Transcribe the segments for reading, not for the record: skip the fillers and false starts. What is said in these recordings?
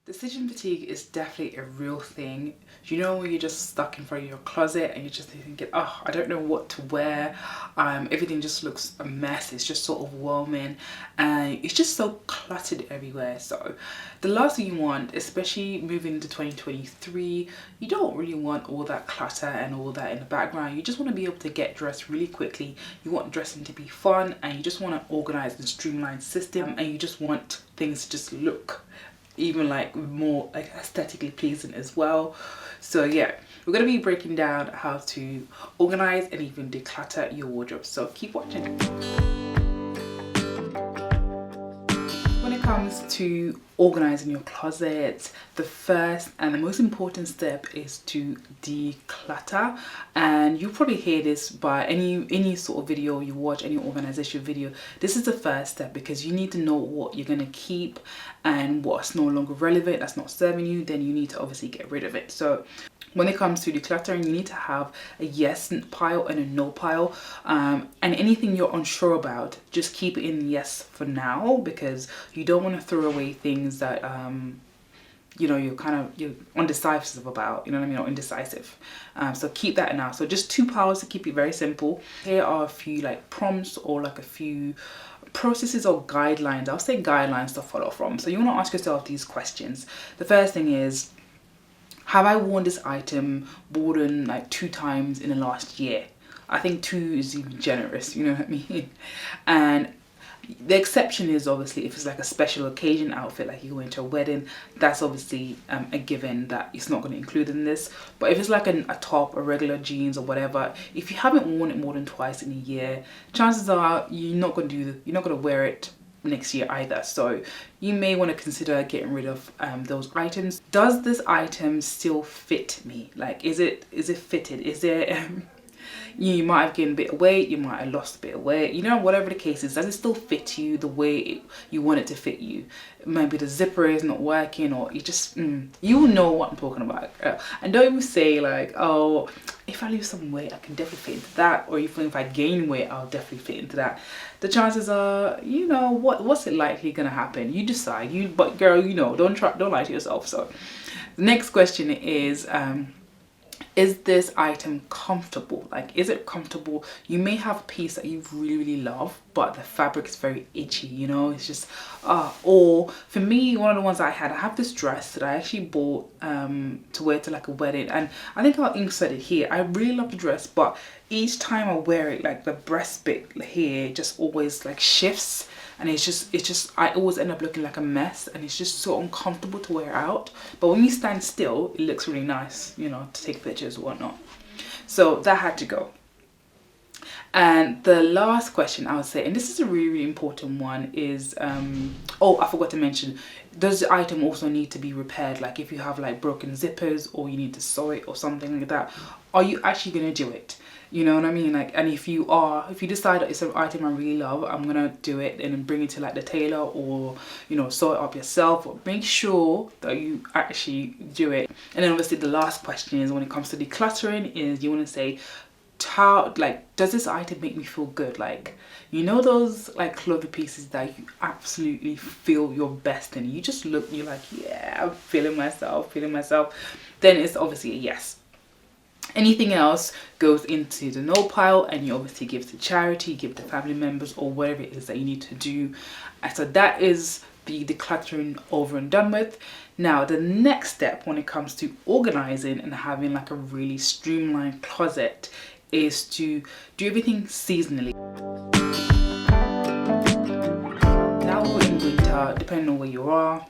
Decision fatigue is definitely a real thing. You know, when you're just stuck in front of your closet and you're just thinking, oh, I don't know what to wear. Everything just looks a mess. It's just so overwhelming and it's just so cluttered everywhere. So the last thing you want, especially moving into 2023, you don't really want all that clutter and all that in the background. You just want to be able to get dressed really quickly. You want dressing to be fun and you just want to organize and streamline system, and you just want things to just look even like more like aesthetically pleasing as well. So yeah, we're going to be breaking down how to organize and even declutter your wardrobe, so keep watching. When it comes to organizing your closet, the first and the most important step is to declutter. And you probably hear this by any sort of video you watch, any organization video. This is the first step, because you need to know what you're going to keep and what's no longer relevant, that's not serving you. Then you need to obviously get rid of it. So when it comes to decluttering, you need to have a yes pile and a no pile, and anything you're unsure about, just keep it in yes for now, because you don't want to throw away things that you know, you're undecisive about, you know what I mean, or indecisive. So keep that now. So just 2 piles to keep it very simple. Here are a few like prompts or like a few processes or guidelines. I'll say guidelines to follow from. So you want to ask yourself these questions. The first thing is, have I worn this item more than like 2 times in the last year? I think 2 is even generous, you know what I mean? And the exception is obviously if it's like a special occasion outfit, like you go into a wedding, that's obviously a given that it's not going to include in this. But if it's like a top, a regular jeans or whatever, if you haven't worn it more than twice in a year, chances are you're not going to wear it next year either. So you may want to consider getting rid of those items. Does this item still fit me? Like, is it fitted? Is there you might have gained a bit of weight, you might have lost a bit of weight, you know, whatever the case is, does it still fit you the way you want it to fit you? Maybe the zipper is not working, or you just you know what I'm talking about. And don't even say like, oh, if I lose some weight I can definitely fit into that, or even if I gain weight I'll definitely fit into that. The chances are, you know, what's it likely gonna happen? You decide. But girl, you know, don't lie to yourself. So the next question is this item comfortable? Like, is it comfortable? You may have a piece that you really love, but the fabric is very itchy, you know, it's just or for me, one of the ones I have this dress that I actually bought to wear to like a wedding, and I think I'll insert it here. I really love the dress, but each time I wear it, like the breast bit here just always like shifts, and it's just I always end up looking like a mess, and it's just so uncomfortable to wear out. But when you stand still, it looks really nice, you know, to take pictures or whatnot. So that had to go. And the last question I would say, and this is a really important one, is oh, I forgot to mention, does the item also need to be repaired? Like if you have like broken zippers, or you need to sew it or something like that, are you actually going to do it? You know what I mean? Like, and if you decide that it's an item I really love, I'm gonna do it and then bring it to like the tailor, or you know, sew it up yourself, or make sure that you actually do it. And then obviously the last question is, when it comes to decluttering, is you want to say, how, like, does this item make me feel good? Like, you know, those like clothing pieces that you absolutely feel your best in, you just look, you're like, yeah, I'm feeling myself. Then it's obviously a yes. Anything else goes into the no pile, and you obviously give to charity, give to family members, or whatever it is that you need to do. And so that is the decluttering over and done with. Now the next step when it comes to organizing and having like a really streamlined closet is to do everything seasonally. Now we're in winter, depending on where you are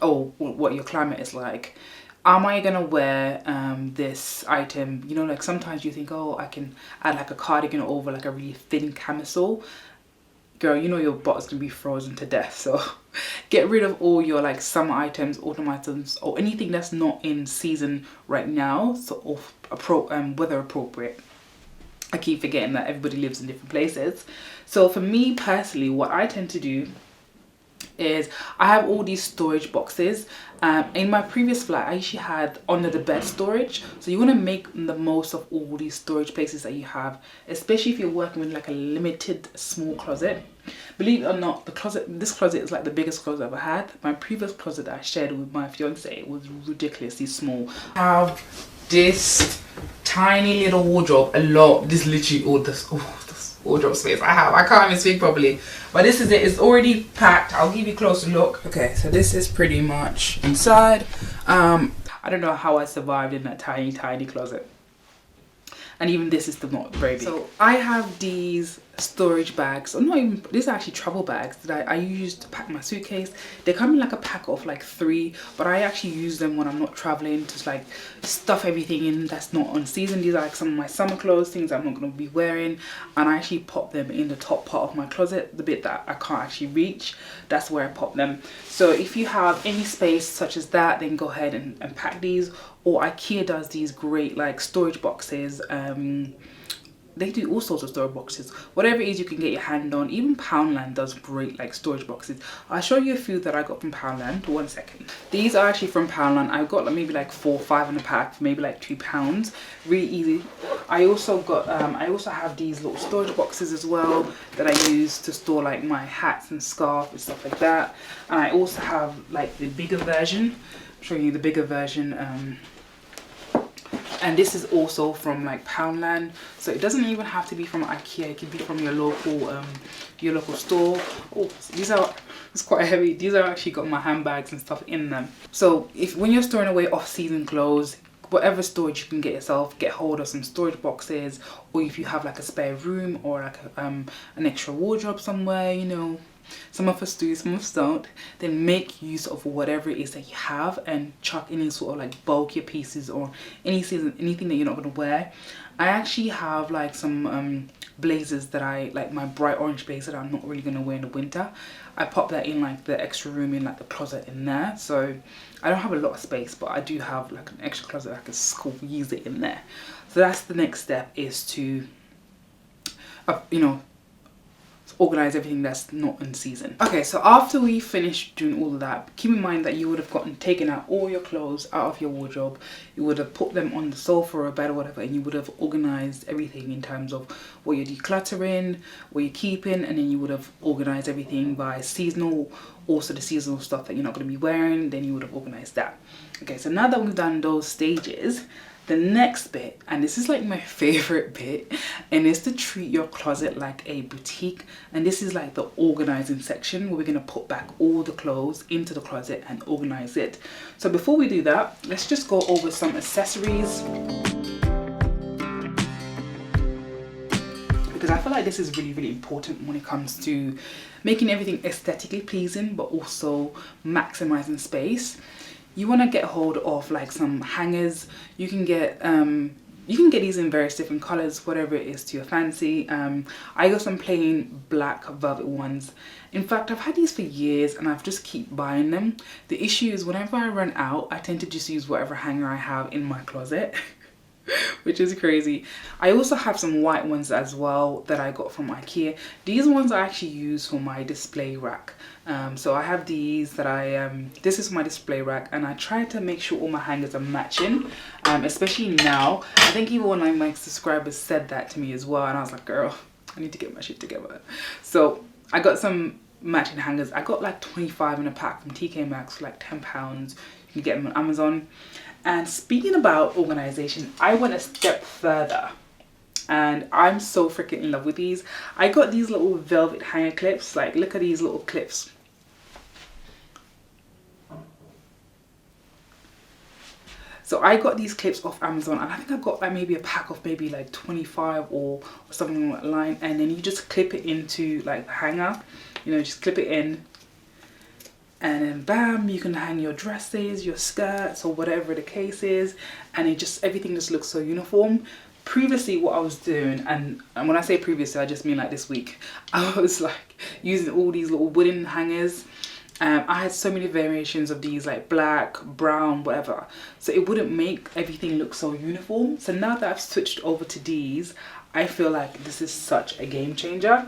or what your climate is like. Am I gonna wear this item? You know, like sometimes you think, oh, I can add like a cardigan over like a really thin camisole. Girl, you know your butt's gonna be frozen to death. So get rid of all your like summer items, autumn items, or anything that's not in season right now, so weather appropriate. I keep forgetting that everybody lives in different places. So for me personally, what I tend to do is I have all these storage boxes. In my previous flat, I actually had under the bed storage. So you want to make the most of all these storage places that you have, especially if you're working with like a limited small closet. Believe it or not, this closet is like the biggest closet I've ever had. My previous closet that I shared with my fiance was ridiculously small. I have this tiny little wardrobe, this is literally all this wardrobe space I have. I can't even speak properly, but this is it. It's already packed. I'll give you a closer look. Okay, so this is pretty much inside. I don't know how I survived in that tiny closet. And even this is still not very big. So I have these storage bags, or not even, these are actually travel bags that I use to pack my suitcase. They come in like a pack of like 3, but I actually use them when I'm not traveling to like stuff everything in that's not on season. These are like some of my summer clothes, things I'm not going to be wearing, and I actually pop them in the top part of my closet, the bit that I can't actually reach. That's where I pop them. So if you have any space such as that, then go ahead and pack these. Or IKEA does these great like storage boxes. They do all sorts of storage boxes, whatever it is you can get your hand on. Even Poundland does great like storage boxes. I'll show you a few that I got from Poundland. 1 second. These are actually from Poundland. I've got like maybe like 4 or 5 in a pack for maybe like £2. Really easy. I also got I also have these little storage boxes as well that I use to store like my hats and scarf and stuff like that. And I also have like the bigger version. I'm showing you the bigger version. And this is also from like Poundland, so it doesn't even have to be from IKEA. It can be from your local store. Oh, it's quite heavy. These are actually got my handbags and stuff in them. So when you're storing away off-season clothes, whatever storage you can get yourself, get hold of some storage boxes. Or if you have like a spare room or like an extra wardrobe somewhere, you know, some of us do, some of us don't, then make use of whatever it is that you have and chuck any sort of like bulkier pieces or anything that you're not going to wear. I actually have like some blazers that I like, my bright orange blazer that I'm not really going to wear in the winter. I pop that in like the extra room in like the closet in there. So I don't have a lot of space, but I do have like an extra closet I can squeeze it in there. So that's the next step, is to you know, organize everything that's not in season. Okay, so after we finish doing all of that, keep in mind that you would have taken out all your clothes out of your wardrobe. You would have put them on the sofa or a bed or whatever, and you would have organized everything in terms of what you're decluttering, what you're keeping, and then you would have organized everything by seasonal, also the seasonal stuff that you're not going to be wearing, then you would have organized that. Okay, so now that we've done those stages, the next bit, and this is like my favorite bit, and is to treat your closet like a boutique. And this is like the organizing section where we're going to put back all the clothes into the closet and organize it. So before we do that, let's just go over some accessories, because I feel like this is really important when it comes to making everything aesthetically pleasing but also maximizing space. You want to get hold of like some hangers. You can get these in various different colors, whatever it is to your fancy. I got some plain black velvet ones. In fact, I've had these for years and I've just keep buying them. The issue is whenever I run out, I tend to just use whatever hanger I have in my closet. Which is crazy. I also have some white ones as well that I got from IKEA. These ones I actually use for my display rack. So I have these that this is my display rack, and I try to make sure all my hangers are matching, especially now. I think even one of my subscribers said that to me as well, and I was like, girl, I need to get my shit together. So I got some matching hangers. I got like 25 in a pack from TK Maxx for like £10. You can get them on Amazon. And speaking about organization, I went a step further and I'm so freaking in love with these. I got these little velvet hanger clips. Like, look at these little clips. So I got these clips off Amazon, and I think I got like maybe a pack of maybe like 25 or something along that line. And then you just clip it into like the hanger, you know, just clip it in. And then bam, you can hang your dresses, your skirts, or whatever the case is, and everything just looks so uniform. Previously, what I was doing, and when I say previously, I just mean like this week, I was like using all these little wooden hangers. I had so many variations of these, like black, brown, whatever, so it wouldn't make everything look so uniform. So now that I've switched over to these, I feel like this is such a game changer.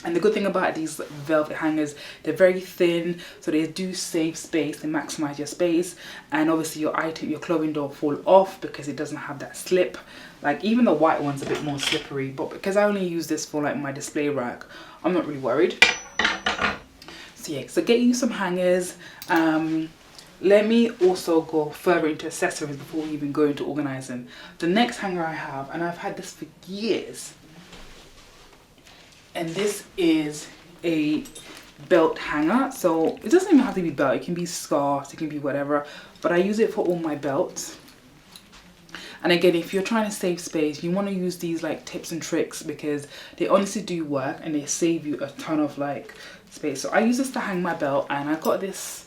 And the good thing about these velvet hangers, they're very thin, so they do save space, they maximize your space, and obviously your clothing don't fall off because it doesn't have that slip. Like even the white one's a bit more slippery, but because I only use this for like my display rack, I'm not really worried. So yeah, so get you some hangers. Let me also go further into accessories before we even go into organizing. The next hanger I have, and I've had this for years, and this is a belt hanger. So it doesn't even have to be belt, it can be scarves, it can be whatever, but I use it for all my belts. And again, if you're trying to save space, you want to use these like tips and tricks because they honestly do work and they save you a ton of like space. So I use this to hang my belt, and I got this,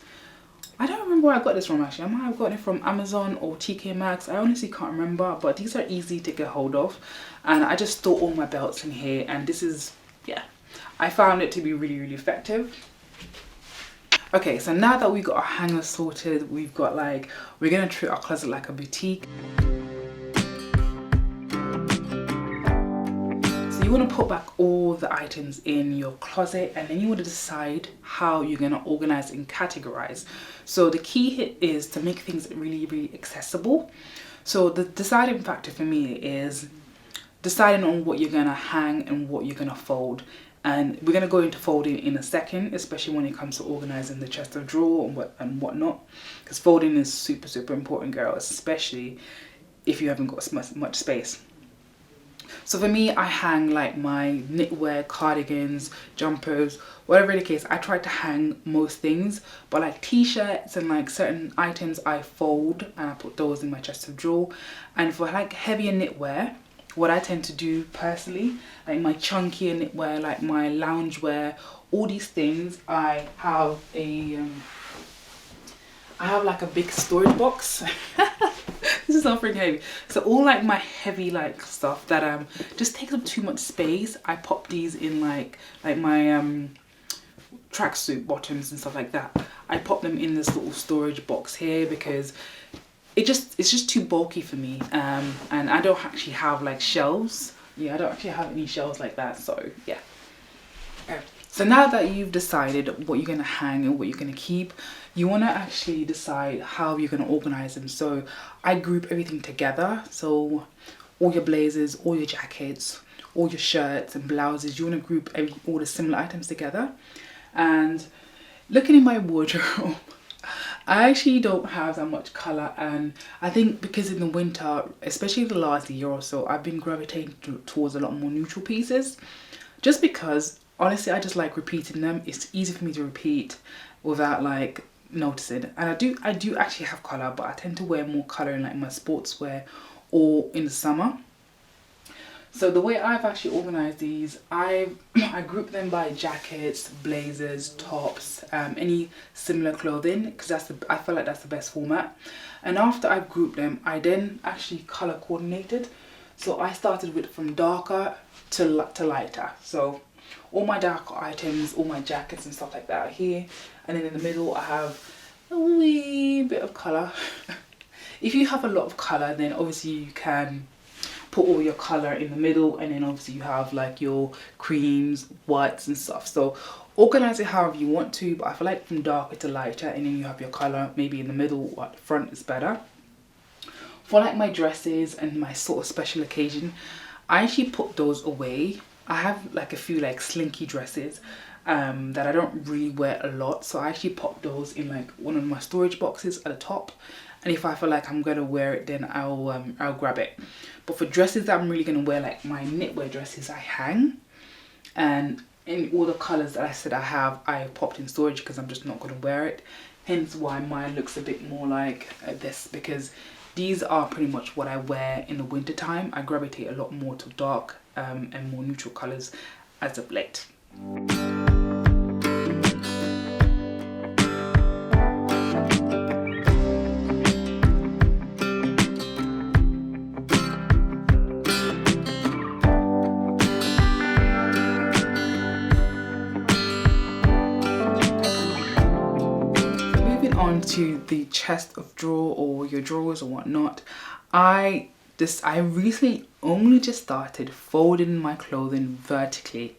I don't remember where I got this from actually. I might have gotten it from Amazon or TK Maxx. I honestly can't remember, but these are easy to get hold of. And I just store all my belts in here, and this is, yeah, I found it to be really, really effective. Okay, so now that we got our hanger sorted, we've got like, we're gonna treat our closet like a boutique. You want to put back all the items in your closet, and then you want to decide how you're going to organize and categorize. So the key hit is to make things really, really accessible. So the deciding factor for me is deciding on what you're going to hang and what you're going to fold. And we're going to go into folding in a second, especially when it comes to organizing the chest of drawer and whatnot, because folding is super, super important, girls, especially if you haven't got much space. So for me, I hang like my knitwear, cardigans, jumpers, whatever the case. I try to hang most things, but like t-shirts and like certain items I fold and I put those in my chest of drawer. And for like heavier knitwear, what I tend to do personally, like my chunkier knitwear, like my loungewear, all these things, I have like a big storage box. This is not freaking heavy. So all like my heavy like stuff that just takes up too much space, I pop these in like my tracksuit bottoms and stuff like that. I pop them in this little storage box here because it's just too bulky for me, and I don't actually have like shelves. Yeah, I don't actually have any shelves like that, so yeah. Okay. So now that you've decided what you're going to hang and what you're going to keep, you want to actually decide how you're going to organize them. So I group everything together. So all your blazers, all your jackets, all your shirts and blouses, you want to group all the similar items together. And looking in my wardrobe, I actually don't have that much colour, and I think because in the winter, especially the last year or so, I've been gravitating towards a lot more neutral pieces, just because honestly I just like repeating them. It's easy for me to repeat without like noticing. And I do actually have colour, but I tend to wear more colour in like my sportswear or in the summer. So the way I've actually organised these, I group them by jackets, blazers, tops, any similar clothing, because I feel like that's the best format. And after I've grouped them, I then actually colour coordinated. So I started with from darker to lighter. So all my darker items, all my jackets and stuff like that are here. And then in the middle I have a wee bit of colour. If you have a lot of colour, then obviously you can put all your colour in the middle, and then obviously you have like your creams, whites and stuff. So organise it however you want to, but I feel like from darker to lighter, and then you have your colour maybe in the middle or at the front is better. For like my dresses and my sort of special occasion, I actually put those away. I have like a few like slinky dresses that I don't really wear a lot, so I actually pop those in like one of my storage boxes at the top, and if I feel like I'm gonna wear it, then I'll grab it. But for dresses that I'm really gonna wear, like my knitwear dresses, I hang, and in all the colours that I said I have, I popped in storage because I'm just not gonna wear it. Hence why mine looks a bit more like this, because these are pretty much what I wear in the winter time. I gravitate a lot more to dark and more neutral colours as of late. On to the chest of drawer or your drawers or whatnot, I recently only just started folding my clothing vertically.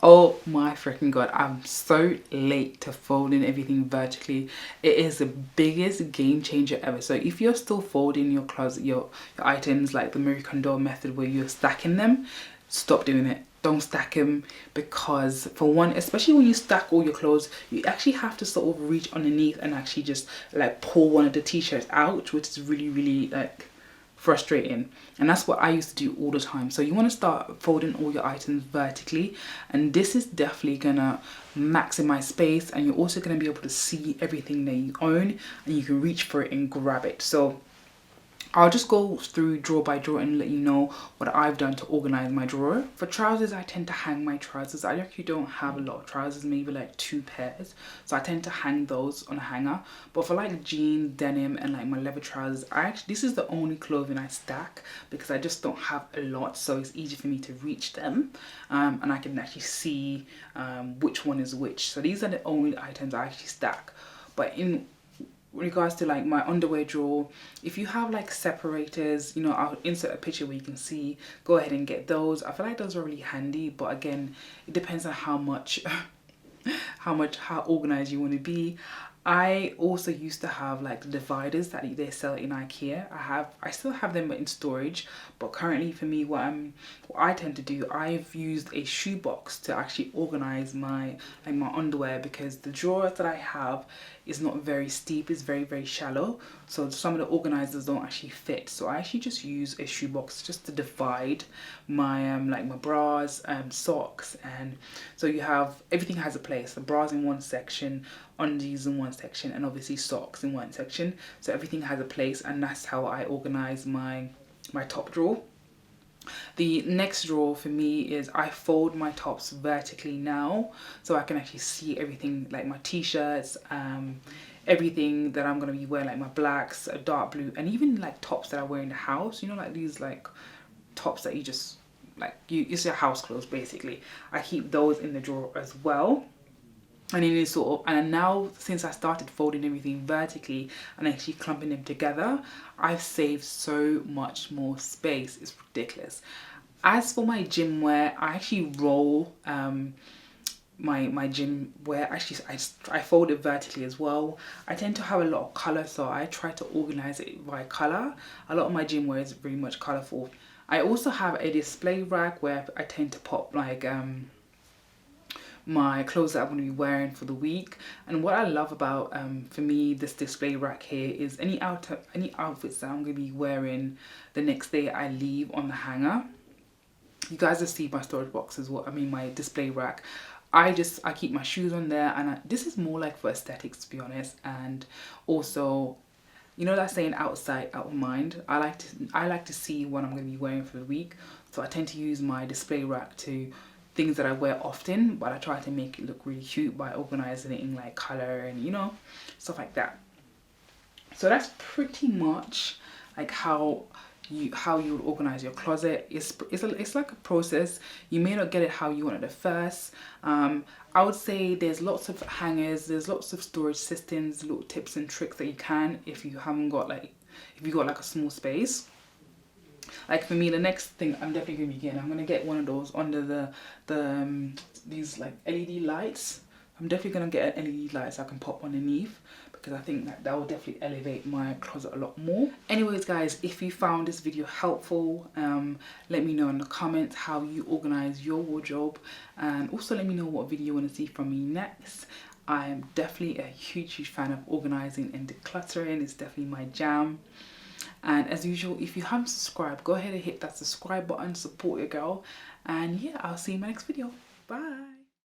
Oh my freaking god, I'm so late to folding everything vertically. It is the biggest game changer ever. So if you're still folding your closet, your items like the Marie Kondo method where you're stacking them, stop doing it. Don't stack them, because for one, especially when you stack all your clothes, you actually have to sort of reach underneath and actually just like pull one of the t-shirts out, which is really like frustrating. And that's what I used to do all the time. So you want to start folding all your items vertically, and this is definitely gonna maximize space, and you're also going to be able to see everything that you own, and you can reach for it and grab it. So I'll just go through drawer by drawer and let you know what I've done to organize my drawer. For trousers, I tend to hang my trousers. I actually don't have a lot of trousers, maybe like 2 pairs. So I tend to hang those on a hanger. But for like jeans, denim, and like my leather trousers, this is the only clothing I stack, because I just don't have a lot. So it's easy for me to reach them. And I can actually see which one is which. So these are the only items I actually stack. But in regards to like my underwear drawer, if you have like separators, you know, I'll insert a picture where you can see, go ahead and get those. I feel like those are really handy, but again, it depends on how organized you want to be. I also used to have like the dividers that they sell in IKEA. I still have them in storage, but currently for me, what I tend to do, I've used a shoebox to actually organize my underwear, because the drawers that I have is not very steep, it's very shallow, so some of the organizers don't actually fit. So I actually just use a shoebox just to divide my like my bras, socks, and so you have everything has a place. The bras in one section, undies in one section, and obviously socks in one section. So everything has a place, and that's how I organize my top drawer. The next drawer for me is I fold my tops vertically now, so I can actually see everything, like my t-shirts, everything that I'm going to be wearing, like my blacks, a dark blue, and even like tops that I wear in the house, you know, like these like tops that you just like, it's your house clothes basically. I keep those in the drawer as well. And it is sort of, and now since I started folding everything vertically and actually clumping them together, I've saved so much more space. It's ridiculous. As for my gym wear, I actually roll my gym wear. Actually, I fold it vertically as well. I tend to have a lot of color, so I try to organize it by color. A lot of my gym wear is very much colorful. I also have a display rack where I tend to pop like my clothes that I'm going to be wearing for the week. And what I love about for me this display rack here is any outfits that I'm going to be wearing the next day I leave on the hanger. You guys will see my storage box is what I mean, my display rack. I keep my shoes on there, and this is more like for aesthetics, to be honest. And also, you know that saying, outside out of mind. I like to see what I'm going to be wearing for the week, so I tend to use my display rack to things that I wear often, but I try to make it look really cute by organizing it in like color and, you know, stuff like that. So that's pretty much like how you would organize your closet. It's like a process. You may not get it how you want it at first. I would say there's lots of hangers, there's lots of storage systems, little tips and tricks that you can if you got like a small space. Like for me, the next thing I'm definitely going to be getting, I'm going to get one of those under these like LED lights. I'm definitely going to get an LED light so I can pop underneath, because I think that will definitely elevate my closet a lot more. Anyways guys, if you found this video helpful, let me know in the comments how you organize your wardrobe, and also let me know what video you want to see from me next. I am definitely a huge fan of organizing and decluttering. It's definitely my jam. And as usual, if you haven't subscribed, go ahead and hit that subscribe button, support your girl, and yeah, I'll see you in my next video. Bye.